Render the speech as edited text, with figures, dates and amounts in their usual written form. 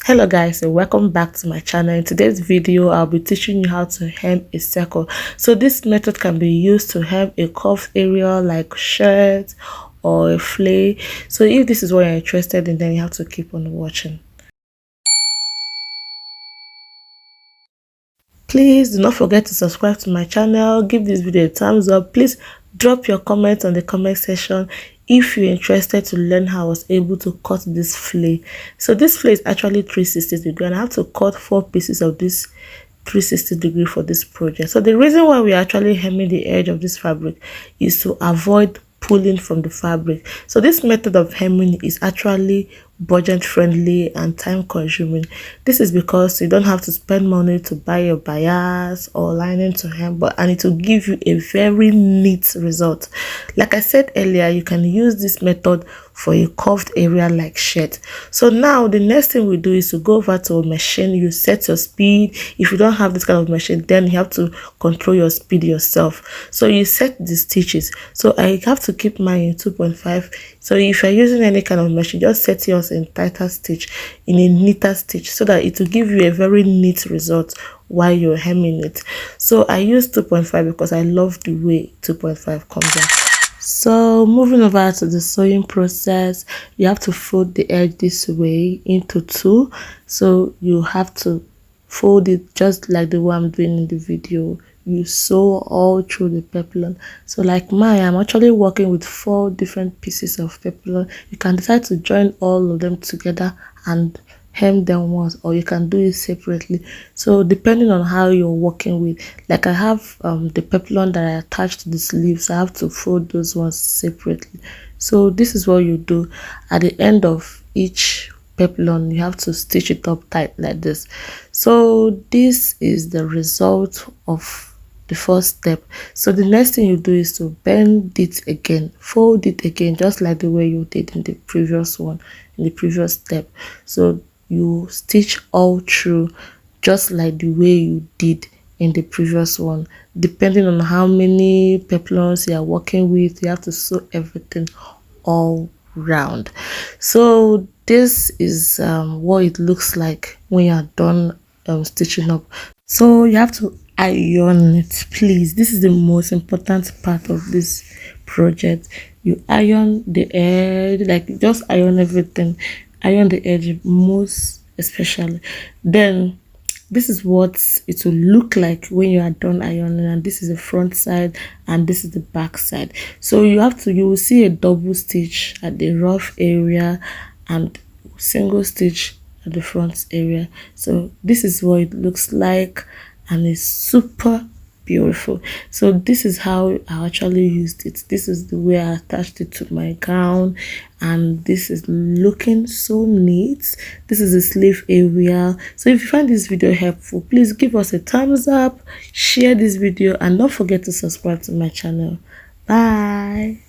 Hello guys, and welcome back to my channel. In today's video I'll be teaching you how to hem a circle. So this method can be used to hem a curved area like shirt or a flay. So if this is what you're interested in, then you have to keep on watching. Please do not forget to subscribe to my channel, give this video a thumbs up. Please drop your comments on the comment section if you're interested to learn how I was able to cut this flay. So this flay is actually 360 degree and I have to cut 4 pieces of this 360 degree for this project. So the reason why we're actually hemming the edge of this fabric is to avoid pulling from the fabric. So this method of hemming is actually budget friendly and time consuming. This is because you don't have to spend money to buy your bias or lining to hem, and it will give you a very neat result. Like I said earlier, you can use this method for a curved area like shirt. So now the next thing we do is to go over to a machine. You set your speed. If you don't have this kind of machine, then you have to control your speed yourself. So you set the stitches. So I have to keep mine in 2.5. So if you're using any kind of machine, just set yours in tighter stitch, in a neater stitch, so that it will give you a very neat result while you're hemming it. So I use 2.5 because I love the way 2.5 comes out. So moving over to the sewing process, you have to fold the edge this way into 2. So you have to fold it just like the way I'm doing in the video. You sew all through the peplum. So like mine, I'm actually working with 4 different pieces of peplum. You can decide to join all of them together and hem them once, or you can do it separately. So depending on how you're working with, like I have the peplum that I attached to the sleeves, I have to fold those ones separately. So this is what you do at the end of each peplum. You have to stitch it up tight like this. So this is the result of the first step. So the next thing you do is to bend it again, fold it again, just like the way you did in the previous one, in the previous step. So you stitch all through just like the way you did in the previous one. Depending on how many peplums you are working with, you have to sew everything all round. So this is what it looks like when you are done stitching up. So you have to iron it, please. This is the most important part of this project. You iron the edge, like just iron everything, iron the edge most especially. Then this is what it will look like when you are done ironing, and this is the front side and this is the back side. So you will see a double stitch at the rough area and single stitch at the front area. So this is what it looks like, and it's super beautiful. So this is how I actually used it. This is the way I attached it to my gown, and this is looking so neat. This is the sleeve area. So if you find this video helpful, please give us a thumbs up, share this video, and don't forget to subscribe to my channel. Bye.